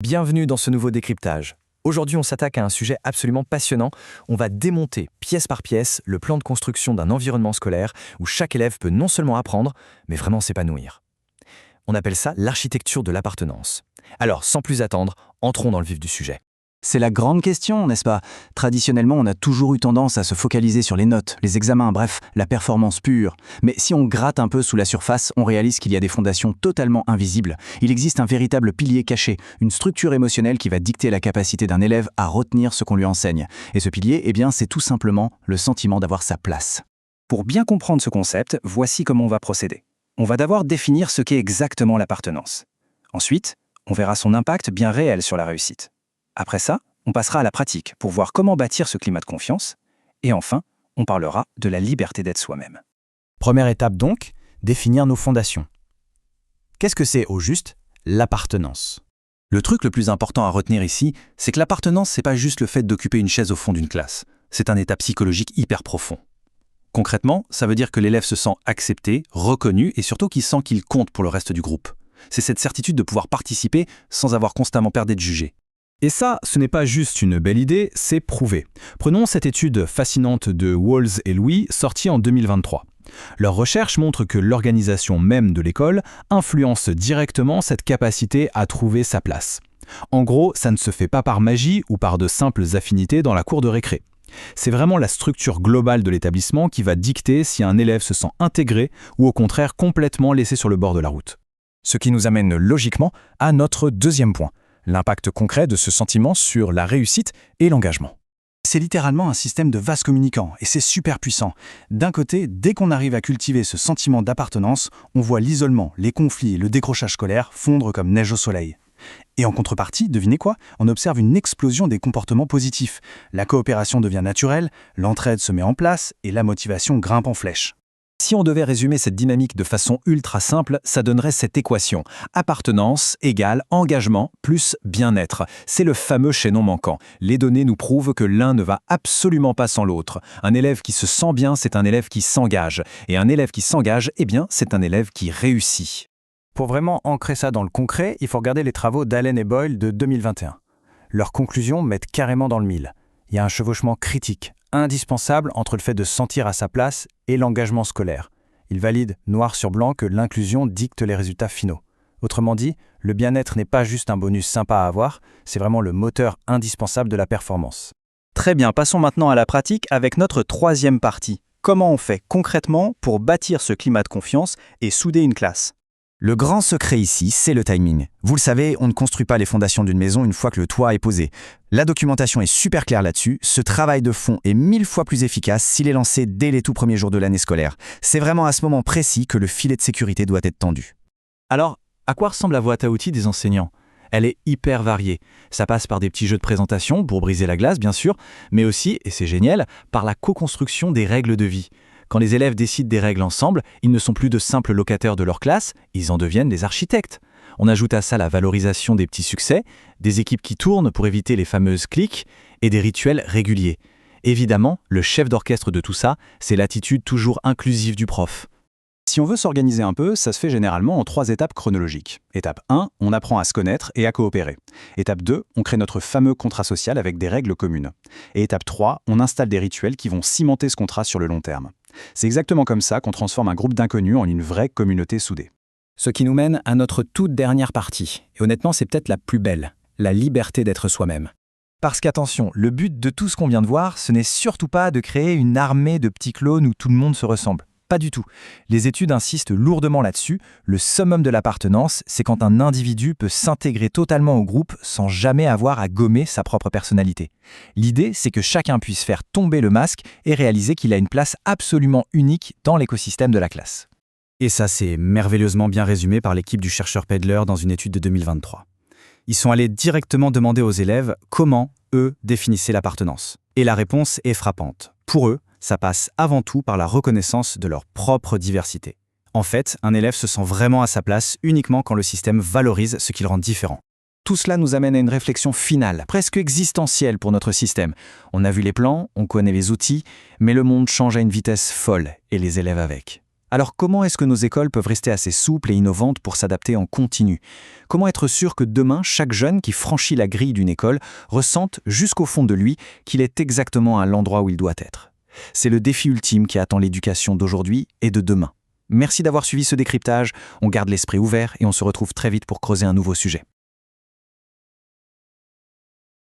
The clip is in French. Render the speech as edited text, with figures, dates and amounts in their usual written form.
Bienvenue dans ce nouveau décryptage. Aujourd'hui, on s'attaque à un sujet absolument passionnant. On va démonter pièce par pièce le plan de construction d'un environnement scolaire où chaque élève peut non seulement apprendre, mais vraiment s'épanouir. On appelle ça l'architecture de l'appartenance. Alors, sans plus attendre, entrons dans le vif du sujet. C'est la grande question, n'est-ce pas? Traditionnellement, on a toujours eu tendance à se focaliser sur les notes, les examens, bref, la performance pure. Mais si on gratte un peu sous la surface, on réalise qu'il y a des fondations totalement invisibles. Il existe un véritable pilier caché, une structure émotionnelle qui va dicter la capacité d'un élève à retenir ce qu'on lui enseigne. Et ce pilier, c'est tout simplement le sentiment d'avoir sa place. Pour bien comprendre ce concept, voici comment on va procéder. On va d'abord définir ce qu'est exactement l'appartenance. Ensuite, on verra son impact bien réel sur la réussite. Après ça, on passera à la pratique pour voir comment bâtir ce climat de confiance. Et enfin, on parlera de la liberté d'être soi-même. Première étape donc, définir nos fondations. Qu'est-ce que c'est au juste l'appartenance? Le truc le plus important à retenir ici, c'est que l'appartenance, c'est pas juste le fait d'occuper une chaise au fond d'une classe. C'est un état psychologique hyper profond. Concrètement, ça veut dire que l'élève se sent accepté, reconnu et surtout qu'il sent qu'il compte pour le reste du groupe. C'est cette certitude de pouvoir participer sans avoir constamment peur d'être jugé. Et ça, ce n'est pas juste une belle idée, c'est prouvé. Prenons cette étude fascinante de Walls et Louis, sortie en 2023. Leur recherche montre que l'organisation même de l'école influence directement cette capacité à trouver sa place. En gros, ça ne se fait pas par magie ou par de simples affinités dans la cour de récré. C'est vraiment la structure globale de l'établissement qui va dicter si un élève se sent intégré ou au contraire complètement laissé sur le bord de la route. Ce qui nous amène logiquement à notre deuxième point. L'impact concret de ce sentiment sur la réussite et l'engagement. C'est littéralement un système de vases communicants et c'est super puissant. D'un côté, dès qu'on arrive à cultiver ce sentiment d'appartenance, on voit l'isolement, les conflits et le décrochage scolaire fondre comme neige au soleil. Et en contrepartie, devinez quoi? On observe une explosion des comportements positifs. La coopération devient naturelle, l'entraide se met en place et la motivation grimpe en flèche. Si on devait résumer cette dynamique de façon ultra simple, ça donnerait cette équation. Appartenance égale engagement plus bien-être. C'est le fameux chaînon manquant. Les données nous prouvent que l'un ne va absolument pas sans l'autre. Un élève qui se sent bien, c'est un élève qui s'engage. Et un élève qui s'engage, c'est un élève qui réussit. Pour vraiment ancrer ça dans le concret, il faut regarder les travaux d'Allen et Boyle de 2021. Leurs conclusions mettent carrément dans le mille. Il y a un chevauchement critique, indispensable entre le fait de se sentir à sa place et l'engagement scolaire. Il valide noir sur blanc que l'inclusion dicte les résultats finaux. Autrement dit, le bien-être n'est pas juste un bonus sympa à avoir, c'est vraiment le moteur indispensable de la performance. Très bien, passons maintenant à la pratique avec notre troisième partie. Comment on fait concrètement pour bâtir ce climat de confiance et souder une classe? Le grand secret ici, c'est le timing. Vous le savez, on ne construit pas les fondations d'une maison une fois que le toit est posé. La documentation est super claire là-dessus. Ce travail de fond est 1000 fois plus efficace s'il est lancé dès les tout premiers jours de l'année scolaire. C'est vraiment à ce moment précis que le filet de sécurité doit être tendu. Alors, à quoi ressemble la boîte à outils des enseignants? Elle est hyper variée. Ça passe par des petits jeux de présentation pour briser la glace, bien sûr, mais aussi, et c'est génial, par la co-construction des règles de vie. Quand les élèves décident des règles ensemble, ils ne sont plus de simples locataires de leur classe, ils en deviennent des architectes. On ajoute à ça la valorisation des petits succès, des équipes qui tournent pour éviter les fameuses cliques et des rituels réguliers. Évidemment, le chef d'orchestre de tout ça, c'est l'attitude toujours inclusive du prof. Si on veut s'organiser un peu, ça se fait généralement en 3 étapes chronologiques. Étape 1, on apprend à se connaître et à coopérer. Étape 2, on crée notre fameux contrat social avec des règles communes. Et étape 3, on installe des rituels qui vont cimenter ce contrat sur le long terme. C'est exactement comme ça qu'on transforme un groupe d'inconnus en une vraie communauté soudée. Ce qui nous mène à notre toute dernière partie. Et honnêtement, c'est peut-être la plus belle, la liberté d'être soi-même. Parce qu'attention, le but de tout ce qu'on vient de voir, ce n'est surtout pas de créer une armée de petits clones où tout le monde se ressemble. Pas du tout. Les études insistent lourdement là-dessus. Le summum de l'appartenance, c'est quand un individu peut s'intégrer totalement au groupe sans jamais avoir à gommer sa propre personnalité. L'idée, c'est que chacun puisse faire tomber le masque et réaliser qu'il a une place absolument unique dans l'écosystème de la classe. Et ça, c'est merveilleusement bien résumé par l'équipe du chercheur Pedler dans une étude de 2023. Ils sont allés directement demander aux élèves comment, eux, définissaient l'appartenance. Et la réponse est frappante. Pour eux, ça passe avant tout par la reconnaissance de leur propre diversité. En fait, un élève se sent vraiment à sa place uniquement quand le système valorise ce qui le rend différent. Tout cela nous amène à une réflexion finale, presque existentielle pour notre système. On a vu les plans, on connaît les outils, mais le monde change à une vitesse folle, et les élèves avec. Alors comment est-ce que nos écoles peuvent rester assez souples et innovantes pour s'adapter en continu? Comment être sûr que demain, chaque jeune qui franchit la grille d'une école ressente jusqu'au fond de lui qu'il est exactement à l'endroit où il doit être? C'est le défi ultime qui attend l'éducation d'aujourd'hui et de demain. Merci d'avoir suivi ce décryptage, on garde l'esprit ouvert et on se retrouve très vite pour creuser un nouveau sujet.